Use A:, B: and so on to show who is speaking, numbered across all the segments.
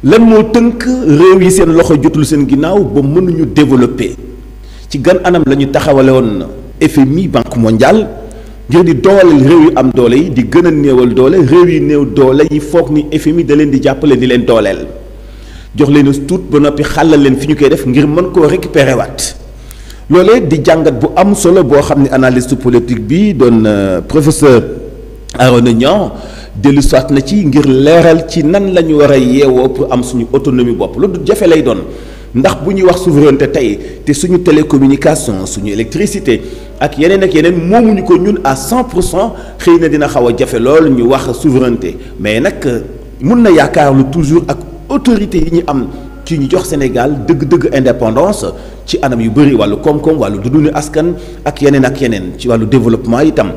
A: lan moo tënk réew yi seen loxo jotul seen ginnaaw ba mënuñu développer ci gan anam la ñu taxawale woon FMI Banque mondiale ngir di dooleel réew yu am doole yi di gën a néewal doole réew yi néew doole yi foog ni FMI da leen di jàppale di leen dooleel jox leen tuut ba noppi xàllal leen fi ñu koy def ngir mën koo récupérer waat loolee di jàngat bu am solo boo xam ne analyste politique bi doon professeur Arona Niang dellu soit na ci ngir leeral ci nan la ñu war a yeewoo pour am suñu autonomie bopp lu du jafe lay doon ndax bu ñuy wax souveraineté tey te suñu télécommunication suñu électricité ak yeneen moomuñu ko ñun à 100% xëy na dina xaw a jafe lool ñu wax souveraineté mais nag mun na yaakaar lu toujours ak autorité yi ñu am ci ñu jox Sénégal dëgg-dëgg indépendance ci anam yu bëri wàllu koom-koom wàllu dundinu askan ak yeneen ci wàllu développement itam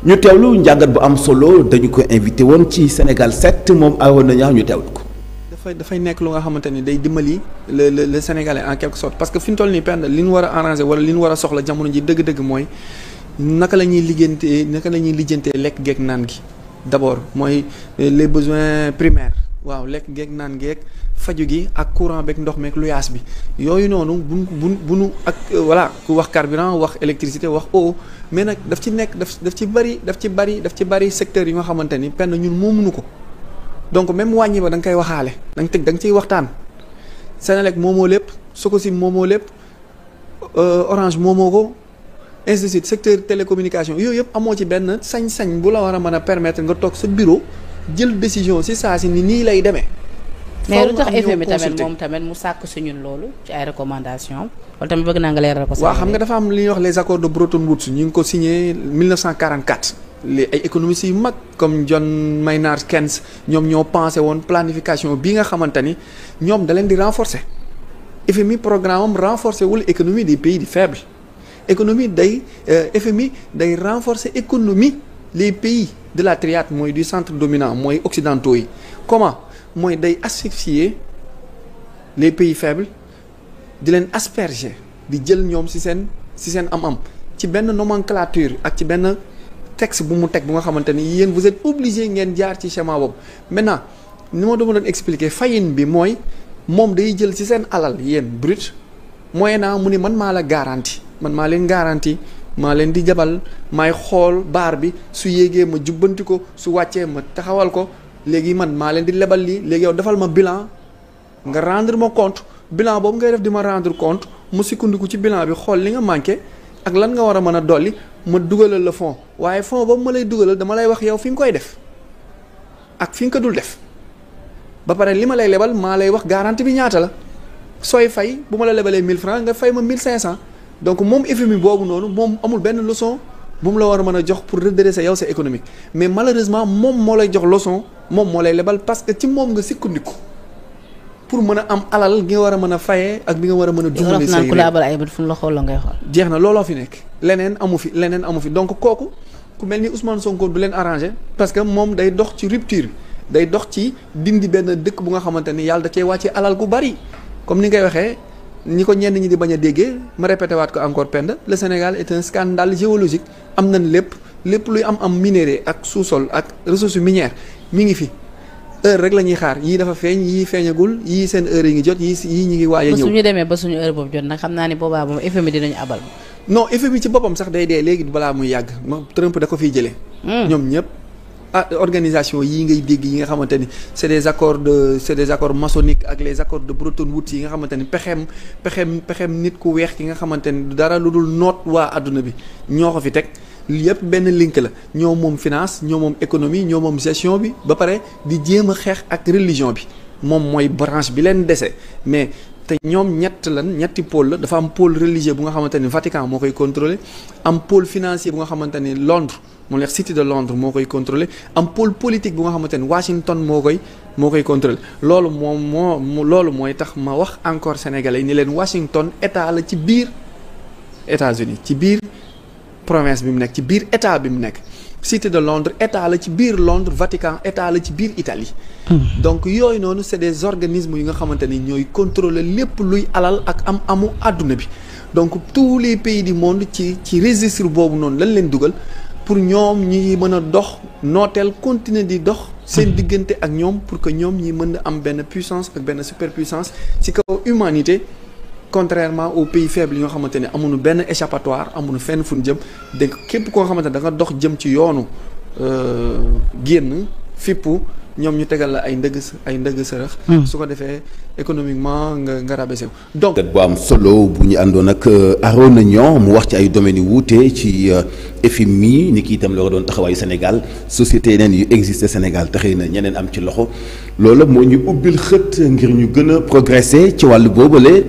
A: ñu teewlu njàngat bu am solo dañu ko invité woon ci Sénégal 7 moom Arona Niang ñu teewlu ko.
B: dafay nekk lu nga xamante ni day dimbali le Sénégalais en quelque sorte parce que fi ñu toll nii pend li ñu war a arranger wala li ñu war a soxla jamono ji dëgg-dëgg mooy naka la ñuy lijjantee lekk geeg naan gi d'abord mooy les besoins primaires waaw lekk geeg naan geeg faju gi ak courant beeg ndox meeg luyaas bi yooyu noonu bunu ak voilà ku wax carburant wax électricité wax eau mais nag daf ci bari secteurs yi nga xamante ni penn ñun moomuñu ko donc même wàññi ba da nga koy waxaale da nga ciy waxtaan Senelec moomoo lépp Sococim moomoo lépp Orange moomoo ko ainsi de suite secteur télécommunication yooyu yëpp amoo ci benn sañ-sañ bu la war a mën a permettre nga toog sa bureau jël décision si saa si ni nii lay demee.
C: mais lu tax FMI tamit mu sàkk si ñun loolu ci ay recommandations wala tamit bëgg naa nga leeral ko.
B: waaw xam nga dafa am li ñuy wax les accords de Bretton Woods ñu ngi ko signé 1944 les ay économistes yu mag comme John Maynard Keynes ñoom ñoo pensé woon planification bi nga xamante ni ñoom da leen di renforcer FMI programme am renforcer wul économie des pays di faible économie FMI day renforcer économie les pays de la triade mooy du centre dominant mooy occidentaux yi comment. mooy day asphyxier les pays faibles di leen asperger di jël ñoom ci seen am-am ci benn nomenclature ak ci benn texte bu mu teg bu nga xamante ni yéen vous êtes obligé ngeen jaar ci schéma boobu maintenant ni ma doon expliquer fayin bi mooy moom day jël ci seen alal yéen brut moyennant mu ni man maa la garantie man maa leen garantie maa leen di jabal maay xool baar bi su yéegee ma jubbanti ko su wàccee ma taxawal ko léegi man maa leen di lebal lii léegi yow defal ma bilan nga rendre ma compte bilan boobu ngay def di ma rendre compte mu sukkandiku ci bilan bi xool li nga manqué ak lan nga war a mën a dolli ma dugalal la fond waaye fond boobu ma lay dugalal dama lay wax yow fi nga koy def ak fi nga ko dul def ba pare li ma lay lebal maa lay wax garantie bi ñaata la sooy fay bu ma la lebalee 1000 francs nga fay ma 1500 donc moom FMI boobu noonu moom amul benn leçon bu mu la war a mën a jox pour redresser yow sa économique mais malheureusement moom moo lay jox leçon moom moo lay lebal parce que ci moom nga sukkandiku pour mën a am alal gi nga war a mën a fayee ak bi nga war a mën a dundale say réew jeex na looloo fi nekk leneen amu fi donc kooku ku mel ni Ousmane Sonko du leen arrangé parce que moom day dox ci rupture day dox ci dindi benn dëkk bu nga xamante ni yàlla da cee wàccee alal gu bari comme ni ngay waxee ñi ko ñenn ñi di bañ a déggee ma répété waat ko encore pend le Sénégal est un scandale géologique am nañ lépp luy am minéré ak sous-sol ak ressources minières mi ngi fi heure rek la ñuy xaar yii dafa feeñ yii feeñagul yii seen heure yi ngi jot yii ñi ngi waaj a ñëw.
C: suñu demee ba suñu heure boobu jot nag xam naa ni boobaa moom FMI dinañu abal.
B: non FMI ci boppam sax day dee léegi balaa muy yàgg Trump da ko fiy jëlee. ñoom ñëpp organisation yii ngay dégg yi nga xamante ni c'est des accords maçonniques ak les accords de Bretton Woods yi nga xamante ni pexeem nit ku weex ki nga xamante ni dara lu dul noot waa adduna bi ñoo ko fi teg. yëpp benn link la ñoo moom finance ñoo moom économie ñoo moom gestion bi ba pare di jéem a xeex ak religion bi moom mooy branche bi leen dese mais te ñoom ñetti pôle la dafa am pôle religieux bu nga xamante ni Vatican moo koy contrôler am pôle financier bu nga xamante ni Londres moo leex City de Londres moo koy contrôler am pôle politique bu nga xamante ni Washington moo koy contrôler loolu loolu mooy tax ma wax encore sénégalais ni leen Washington état la ci biir États-Unis ci biir province bi mu nekk ci biir état bi mu nekk Cité de Londres état la ci biir Londres Vatican état la ci biir Italie donc yooyu noonu c'est des organismes yu nga xamante ni ñooy contrôler lépp luy alal ak amu àdduna bi donc tous les pays du monde ci registre boobu noonu lañ leen dugal pour ñoom ñi mën a dox nooteel continuer di dox seen diggante ak ñoom pour que ñoom ñi mën a am benn puissance ak benn superpuissance ci kaw humanité contrairement aux pays faibles yi nga xamante ne amuñu benn échappatoire amuñu fenn fu ñu jëm donc képp koo xamante ne da nga dox jëm ci yoonu génn fippu ñoom ñu tegal la ay ndëgg sërëx su ko defee économiquement nga rabaissé donc
A: bu am solo bu ñu àndoon ak Arona Niang mu wax ci ay domaines yu wuute ci FMI ni ki itam la doon taxawaayu Sénégal société yeneen yu existé Sénégal te xëy na ñeneen am ci loxo loolu moo ñu ubbil xët ngir ñu gën a progresser ci wàllu boobule